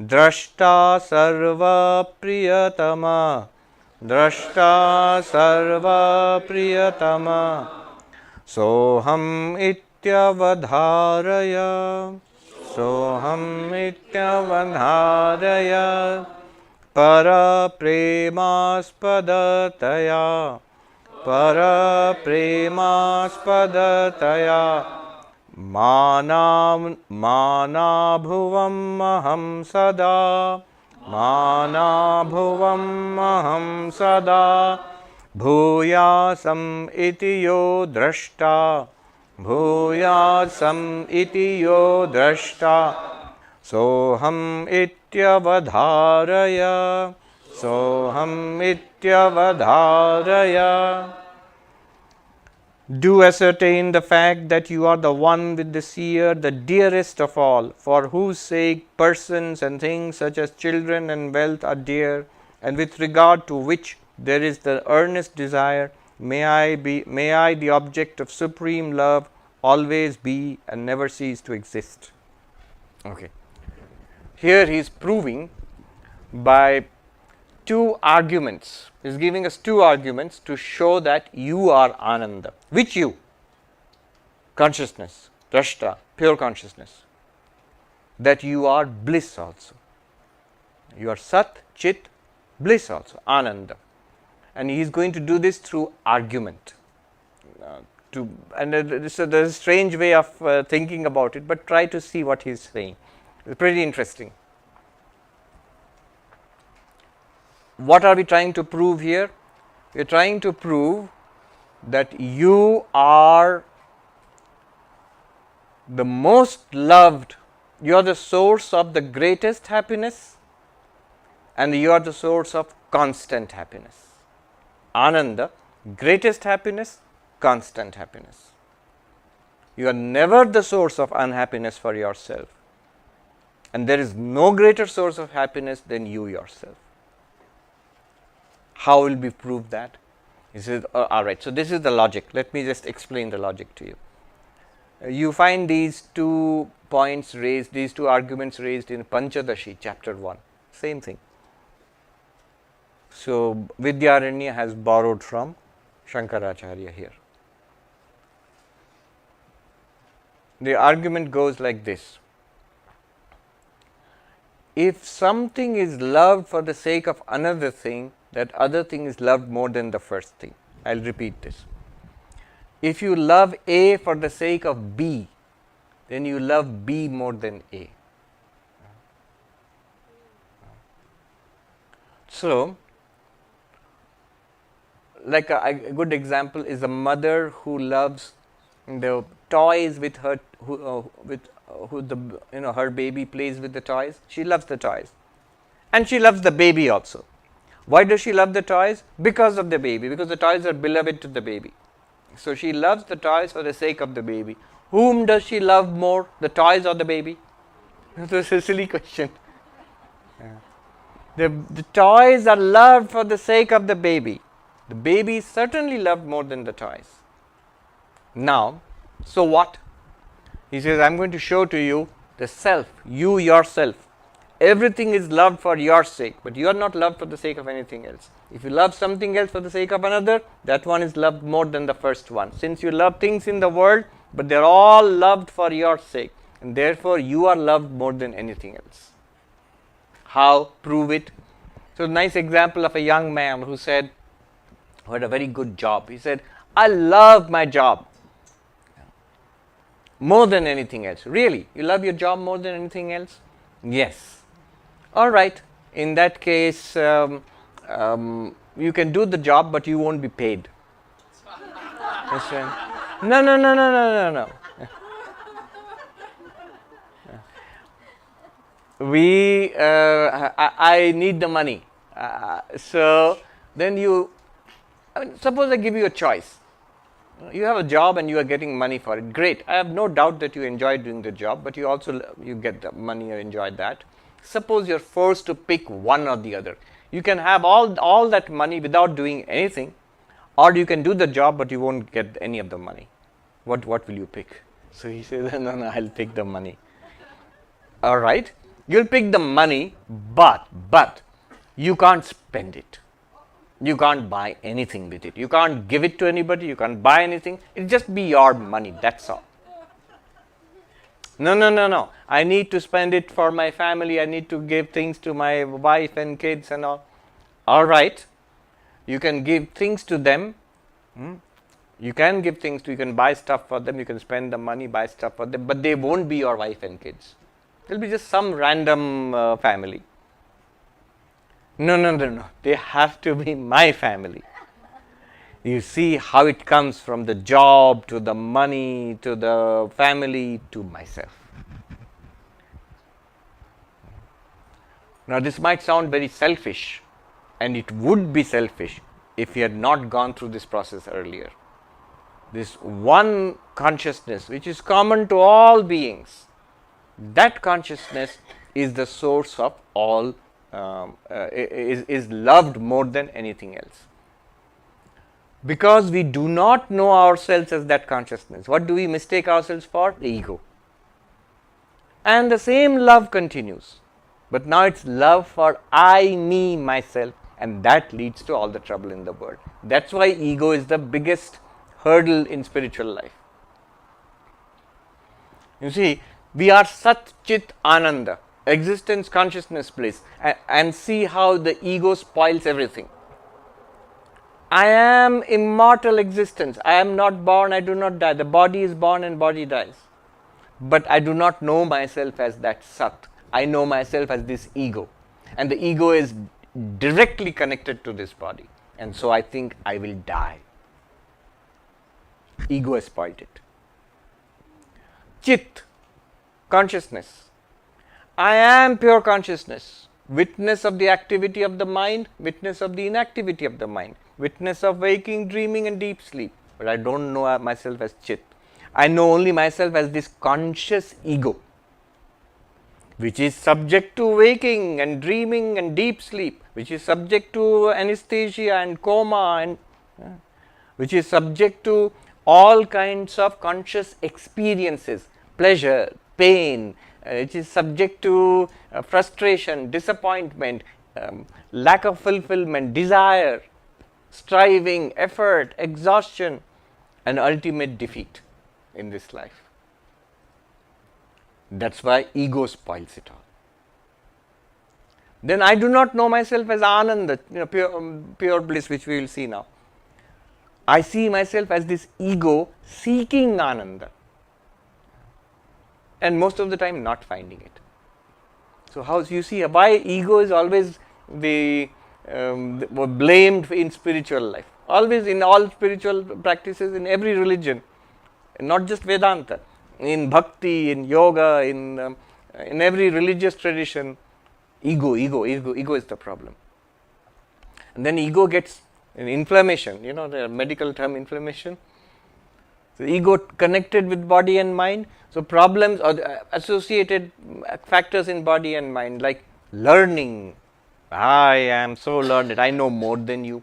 [SPEAKER 1] drashta sarva priyatama, drashta sarva priyatama, soham ityavadharaya, soham ityavadharaya, para premaspadataya, para premaspadataya, manabhuvam aham sada, manabhuvam aham sada, bhuyasam iti yo drashta, bhuyasam iti yo drashta, soham ityavadharaya, soham ityavadharaya. Do ascertain the fact that you are the one with the seer, the dearest of all, for whose sake persons and things such as children and wealth are dear, and with regard to which there is the earnest desire, may I, the object of supreme love, always be and never cease to exist. Okay. Here he is proving by 2 arguments. He is giving us 2 arguments to show that you are Ananda. Which you? Consciousness, Drashta, pure consciousness. That you are bliss also. You are Sat, Chit, bliss also, Ananda. And he is going to do this through argument. There's a strange way of thinking about it, but try to see what he is saying. It's pretty interesting. What are we trying to prove here? We are trying to prove that you are the most loved, you are the source of the greatest happiness, and you are the source of constant happiness. Ananda, greatest happiness, constant happiness. You are never the source of unhappiness for yourself, and there is no greater source of happiness than you yourself. How will we prove that? He says, all right, so this is the logic. Let me just explain the logic to you. You find these 2 points raised, these 2 arguments raised in Panchadashi, chapter 1. Same thing. So, Vidyaranya has borrowed from Shankaracharya here. The argument goes like this. If something is loved for the sake of another thing, that other thing is loved more than the first thing. I will repeat this. If you love A for the sake of B, then you love B more than A. So, like a good example is a mother who loves the toys with her, her baby plays with the toys. She loves the toys, and she loves the baby also. Why does she love the toys? Because of the baby, because the toys are beloved to the baby. So she loves the toys for the sake of the baby. Whom does she love more, the toys or the baby? This is a silly question. The toys are loved for the sake of the baby. The baby is certainly loved more than the toys. Now, so what? He says, I am going to show to you the self, you yourself, Everything is loved for your sake, but you are not loved for the sake of anything else. If you love something else for the sake of another, that one is loved more than the first one. Since you love things in the world, but they are all loved for your sake, and therefore you are loved more than anything else. How? Prove it. So, nice example of a young man who said, who had a very good job. He said, I love my job more than anything else. Really? You love your job more than anything else? Yes. All right. In that case, you can do the job, but you won't be paid. No, no, no, no, no, no, no. I need the money. So then suppose I give you a choice. You have a job and you are getting money for it. Great. I have no doubt that you enjoy doing the job, but you get the money, you enjoy that. Suppose you're forced to pick one or the other. You can have all that money without doing anything, or you can do the job but you won't get any of the money. What will you pick? So he says, no, I'll pick the money. All right. You'll pick the money, but you can't spend it. You can't buy anything with it. You can't give it to anybody. You can't buy anything. It'll just be your money. That's all. No. I need to spend it for my family. I need to give things to my wife and kids and all. All right. You can give things to them. You can give things to, you can buy stuff for them. You can spend the money, buy stuff for them. But they won't be your wife and kids. They'll be just some random family. No. They have to be my family. You see how it comes from the job to the money to the family to myself. Now this might sound very selfish, and it would be selfish if you had not gone through this process earlier. This one consciousness which is common to all beings, that consciousness is the source of all, is loved more than anything else. Because we do not know ourselves as that consciousness. What do we mistake ourselves for? The ego. And the same love continues. But now it's love for I, me, myself, and that leads to all the trouble in the world. That's why ego is the biggest hurdle in spiritual life. You see, we are Sat Chit Ananda, existence, consciousness, bliss, and see how the ego spoils everything. I am immortal existence. I am not born, I do not die. The body is born and body dies. But I do not know myself as that Sat. I know myself as this ego. And the ego is directly connected to this body. And so I think I will die. Ego has spoiled it. Chit, consciousness. I am pure consciousness. Witness of the activity of the mind, witness of the inactivity of the mind. Witness of waking, dreaming and deep sleep. But I don't know myself as Chit. I know only myself as this conscious ego, which is subject to waking and dreaming and deep sleep, which is subject to anesthesia and coma, and which is subject to all kinds of conscious experiences, pleasure, pain, which is subject to frustration, disappointment, lack of fulfillment, desire, striving, effort, exhaustion, and ultimate defeat in this life. That's why ego spoils it all. Then I do not know myself as Ananda, pure bliss, which we will see now. I see myself as this ego seeking Ananda, and most of the time not finding it. So how you see why ego is always the blamed in spiritual life. Always in all spiritual practices, in every religion, not just Vedanta, in bhakti, in yoga, in every religious tradition, ego is the problem. And then ego gets an inflammation, the medical term inflammation. So ego connected with body and mind. So problems or associated factors in body and mind, like learning. I am so learned. I know more than you.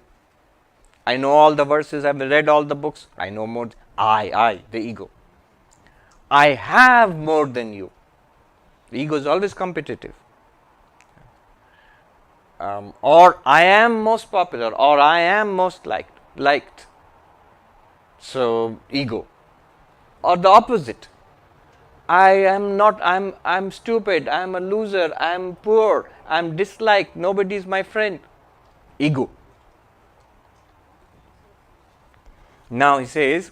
[SPEAKER 1] I know all the verses. I've read all the books. I know more. I, the ego. I have more than you. The ego is always competitive. or I am most popular, or I am most liked. So ego. Or the opposite. I am not, I'm stupid, I'm a loser, I'm poor, I'm disliked, nobody is my friend. Ego. Now he says,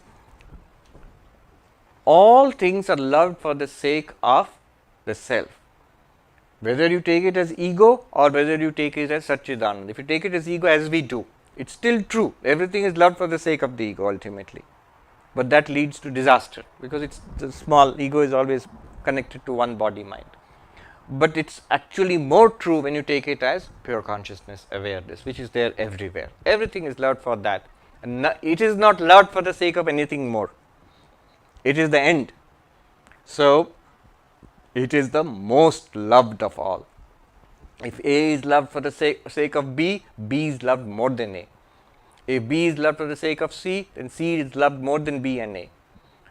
[SPEAKER 1] all things are loved for the sake of the self. Whether you take it as ego or whether you take it as Satchidananda. If you take it as ego, as we do, it's still true. Everything is loved for the sake of the ego ultimately. But that leads to disaster, because it's the small ego is always connected to one body mind. But it's actually more true when you take it as pure consciousness awareness, which is there everywhere. Everything is loved for that. And it is not loved for the sake of anything more. It is the end. So, it is the most loved of all. If A is loved for the sake of B, B is loved more than A. If B is loved for the sake of C, then C is loved more than B and A.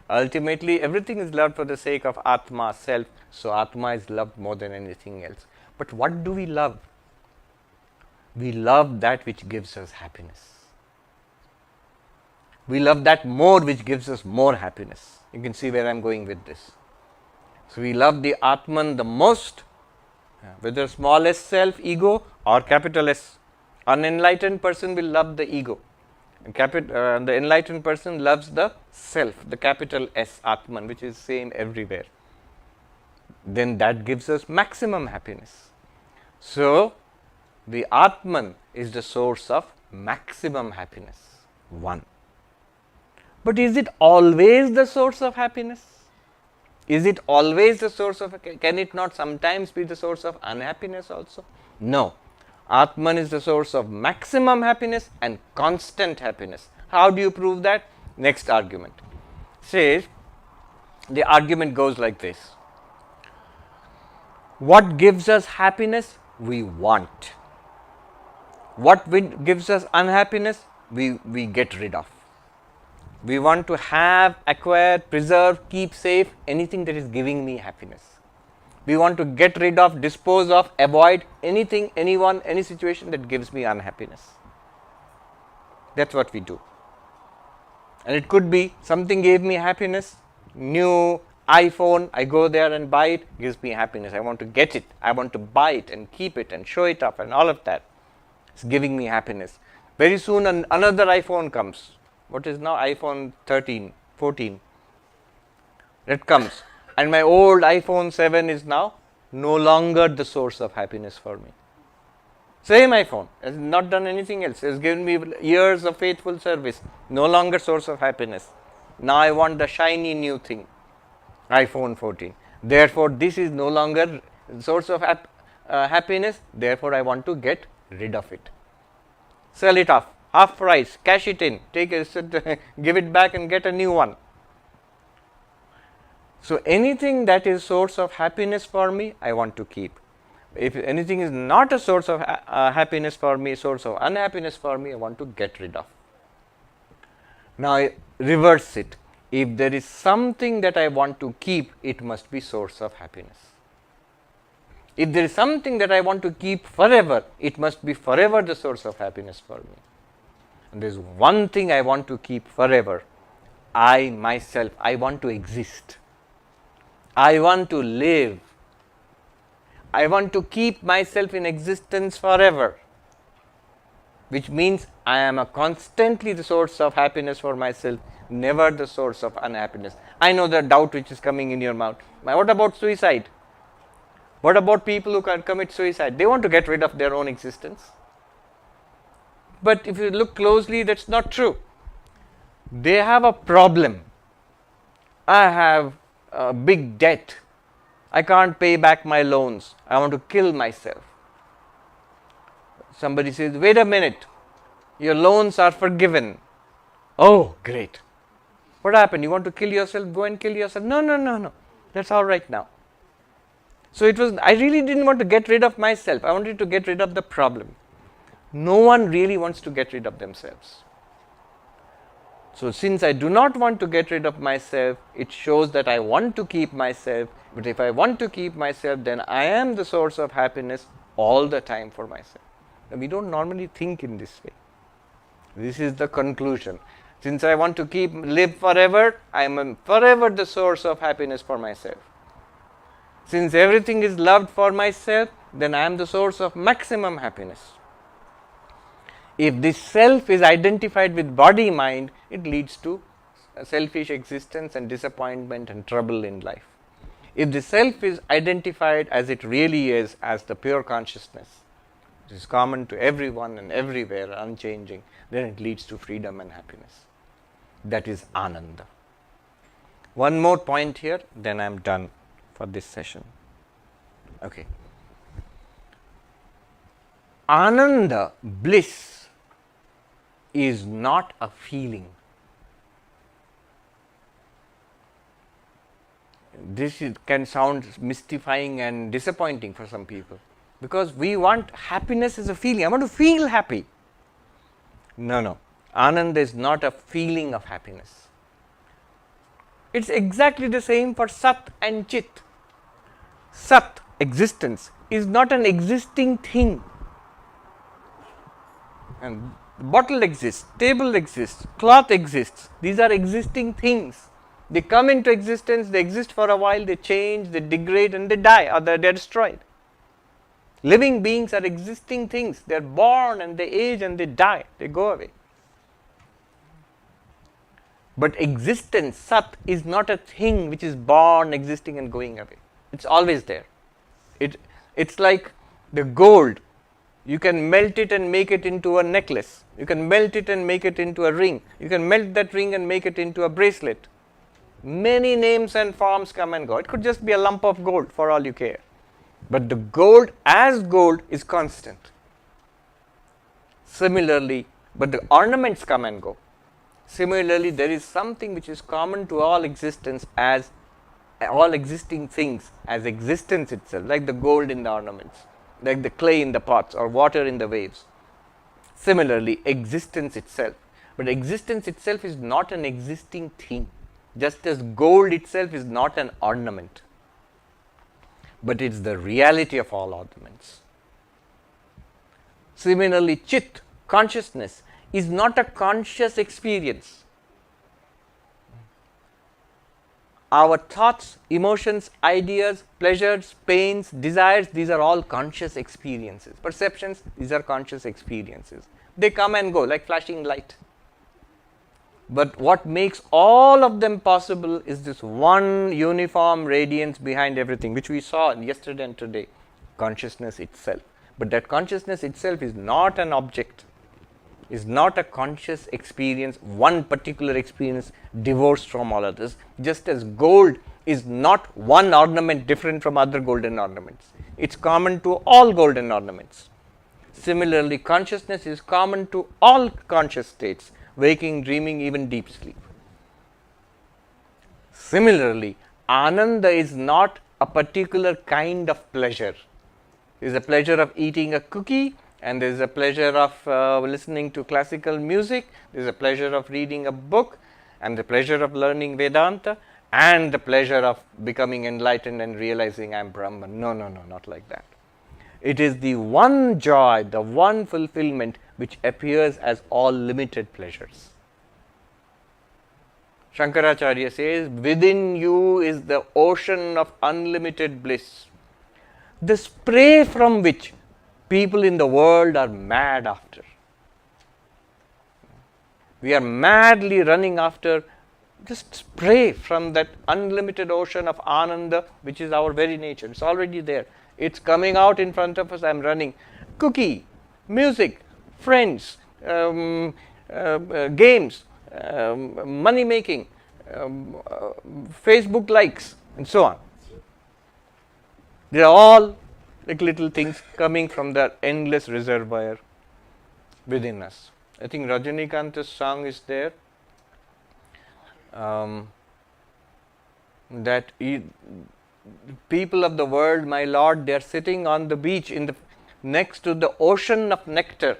[SPEAKER 1] Ultimately, everything is loved for the sake of Atma, self. So, Atma is loved more than anything else. But what do we love? We love that which gives us happiness. We love that more which gives us more happiness. You can see where I am going with this. So, we love the Atman the most, whether small s self, ego, or capital S. An enlightened person will love the ego. The enlightened person loves the self, the capital S, Atman, which is same everywhere. Then that gives us maximum happiness. So, the Atman is the source of maximum happiness. One. But is it always the source of happiness? Is it always the source of, can it not sometimes be the source of unhappiness also? No. Atman is the source of maximum happiness and constant happiness. How do you prove that? Next argument. Says, the argument goes like this. What gives us happiness? We want. What gives us unhappiness? We get rid of. We want to have, acquire, preserve, keep safe anything that is giving me happiness. We want to get rid of, dispose of, avoid anything, anyone, any situation that gives me unhappiness. That's what we do. And it could be something gave me happiness, new iPhone, I go there and buy it, gives me happiness. I want to get it, I want to buy it and keep it and show it off and all of that. It's giving me happiness. Very soon another iPhone comes. What is now iPhone 13, 14? That comes. And my old iPhone 7 is now no longer the source of happiness for me. Same iPhone, has not done anything else, has given me years of faithful service, no longer source of happiness. Now I want the shiny new thing, iPhone 14. Therefore, this is no longer source of happiness, therefore I want to get rid of it. Sell it off, half price, cash it in, take it, give it back and get a new one. So, anything that is source of happiness for me, I want to keep. If anything is not a source of happiness for me, source of unhappiness for me, I want to get rid of. Now, I reverse it. If there is something that I want to keep, it must be source of happiness. If there is something that I want to keep forever, it must be forever the source of happiness for me. And there is one thing I want to keep forever. I myself, I want to exist. I want to live. I want to keep myself in existence forever, which means I am constantly the source of happiness for myself, never the source of unhappiness. I know the doubt which is coming in your mouth. What about suicide? What about people who can commit suicide? They want to get rid of their own existence. But if you look closely, that's not true. They have a problem. I have a big debt. I can't pay back my loans. I want to kill myself. Somebody says, wait a minute, your loans are forgiven. Oh, great. What happened? You want to kill yourself? Go and kill yourself. No. That's all right now. So I really didn't want to get rid of myself. I wanted to get rid of the problem. No one really wants to get rid of themselves. So, since I do not want to get rid of myself, it shows that I want to keep myself. But if I want to keep myself, then I am the source of happiness all the time for myself. We don't normally think in this way. This is the conclusion. Since I want to live forever, I am forever the source of happiness for myself. Since everything is loved for myself, then I am the source of maximum happiness. If this self is identified with body mind, it leads to a selfish existence and disappointment and trouble in life. If the self is identified as it really is, as the pure consciousness, it is common to everyone and everywhere, unchanging, then it leads to freedom and happiness. That is Ananda. One more point here, then I am done for this session. Okay. Ananda, bliss, is not a feeling. This can sound mystifying and disappointing for some people, because we want happiness as a feeling. I want to feel happy. No. Ananda is not a feeling of happiness. It's exactly the same for Sat and Chit. Sat, existence, is not an existing thing. And bottle exists, table exists, cloth exists. These are existing things. They come into existence, they exist for a while, they change, they degrade, and they die, or they are destroyed. Living beings are existing things. They are born and they age and they die, they go away. But existence, Sat, is not a thing which is born, existing and going away. It's always there. It's like the gold. You can melt it and make it into a necklace. You can melt it and make it into a ring. You can melt that ring and make it into a bracelet. Many names and forms come and go. It could just be a lump of gold for all you care. But the gold as gold is constant. Similarly, but the ornaments come and go. Similarly, there is something which is common to all existence, as all existing things, as existence itself, like the gold in the ornaments, like the clay in the pots or water in the waves. Similarly, existence itself. But existence itself is not an existing thing, just as gold itself is not an ornament, but it is the reality of all ornaments. Similarly, Chit, consciousness, is not a conscious experience. Our thoughts, emotions, ideas, pleasures, pains, desires, these are all conscious experiences. Perceptions, these are conscious experiences. They come and go like flashing light. But what makes all of them possible is this one uniform radiance behind everything, which we saw yesterday and today, consciousness itself. But that consciousness itself is not an object, is not a conscious experience, one particular experience divorced from all others. Just as gold is not one ornament different from other golden ornaments, it's common to all golden ornaments. Similarly, consciousness is common to all conscious states, waking, dreaming, even deep sleep. Similarly, Ananda is not a particular kind of pleasure. There is a pleasure of eating a cookie, and there is a pleasure of listening to classical music, there is a pleasure of reading a book, and the pleasure of learning Vedanta, and the pleasure of becoming enlightened and realizing I am Brahman. No, not like that. It is the one joy, the one fulfillment which appears as all limited pleasures. Shankaracharya says, within you is the ocean of unlimited bliss, the spray from which people in the world are mad after. We are madly running after just spray from that unlimited ocean of Ananda, which is our very nature. It's already there. It's coming out in front of us. I am running. Cookie, music, friends, games, money making, Facebook likes, and so on. They are all like little things coming from that endless reservoir within us. I think Rajanikanth's song is there. That people of the world, my Lord, they are sitting on the beach next to the ocean of nectar,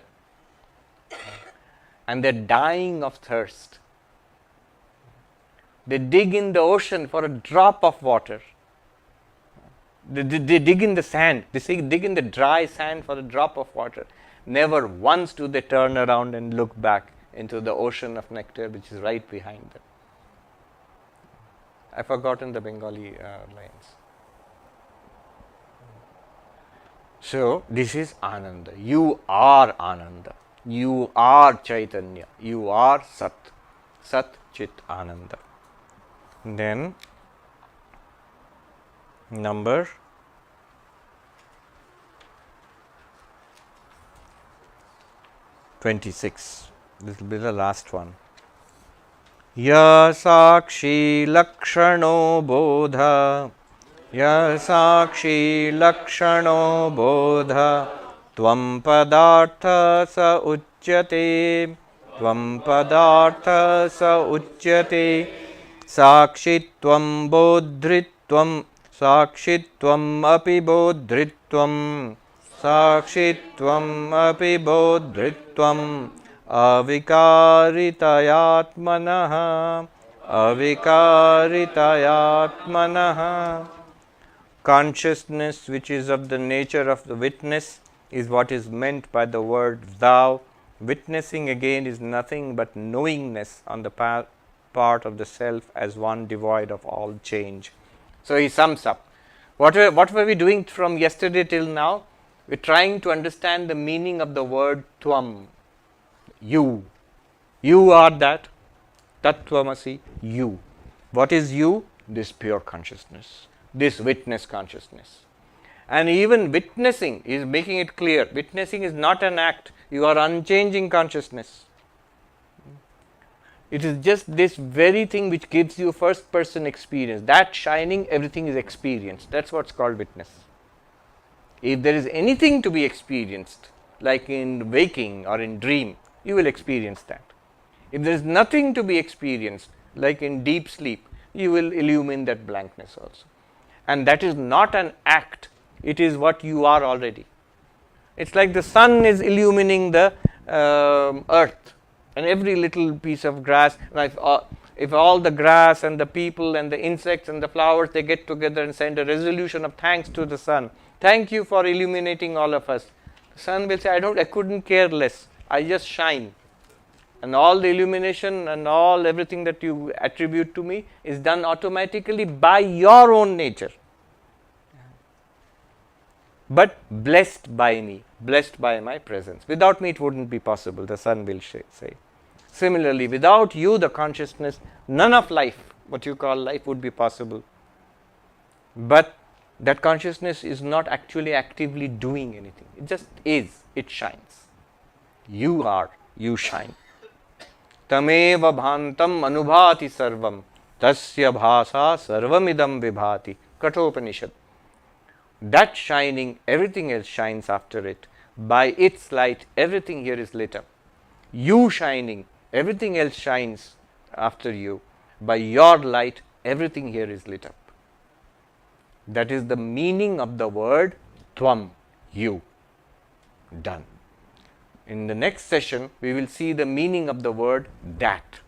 [SPEAKER 1] and they are dying of thirst. They dig in the ocean for a drop of water. They dig in the sand. They dig in the dry sand for a drop of water. Never once do they turn around and look back into the ocean of nectar which is right behind them. I've forgotten the Bengali lines. So, this is Ananda. You are Ananda. You are Chaitanya. You are Sat. Sat Chit Ananda. Then, number 26. This will be the last one. Ya sakshi lakshano bodha. Ya sakshi lakshano bodha. Tvam padartha sa uchyate. Tvam padartha sa uchyate. Sakshitvam bodhritvam. Sakshitvam api bodhritvam. Sakshitvam api bodhritvam. Avikaritayatmanah. Avikaritayatmanah. Consciousness which is of the nature of the witness is what is meant by the word thou. Witnessing again is nothing but knowingness on the part of the self as one devoid of all change. So he sums up. What were we doing from yesterday till now? We are trying to understand the meaning of the word Tvam. You. You are that. Tattvamasi. You. What is you? This pure consciousness. This witness consciousness. And even witnessing is making it clear. Witnessing is not an act. You are unchanging consciousness. It is just this very thing which gives you first person experience. That shining, everything is experienced. That's what's called witness. If there is anything to be experienced, like in waking or in dream, you will experience that. If there is nothing to be experienced, like in deep sleep, you will illumine that blankness also. And that is not an act, it is what you are already. It's like the sun is illumining the earth, and every little piece of grass. If all the grass and the people and the insects and the flowers, they get together and send a resolution of thanks to the sun. Thank you for illuminating all of us. The sun will say, I couldn't care less. I just shine. And all the illumination and everything that you attribute to me is done automatically by your own nature. But blessed by me, blessed by my presence. Without me it wouldn't be possible, the sun will say. Similarly, without you, the consciousness, none of life, what you call life, would be possible. But that consciousness is not actually actively doing anything. It just is, it shines. You are, you shine. Tameva bhantam anubhati sarvam tasya bhasa sarvamidam vibhati. Kathopanishad. That shining, everything else shines after it. By its light, everything here is lit up. You shining, everything else shines after you. By your light, everything here is lit up. That is the meaning of the word Tvam, you. Done. In the next session, we will see the meaning of the word that.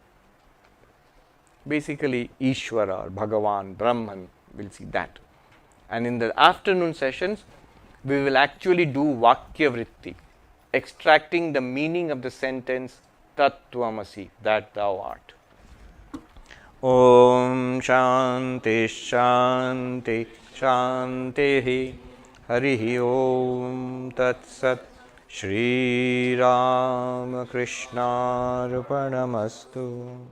[SPEAKER 1] Basically, Ishvara, or Bhagavan, Brahman, we'll see that. And in the afternoon sessions, we will actually do Vakya Vritti, extracting the meaning of the sentence Tattvamasi, that thou art. Om Shanti Shanti Shanti Harihi Om Tat Sat Shri Ram Krishna Arpanamastu.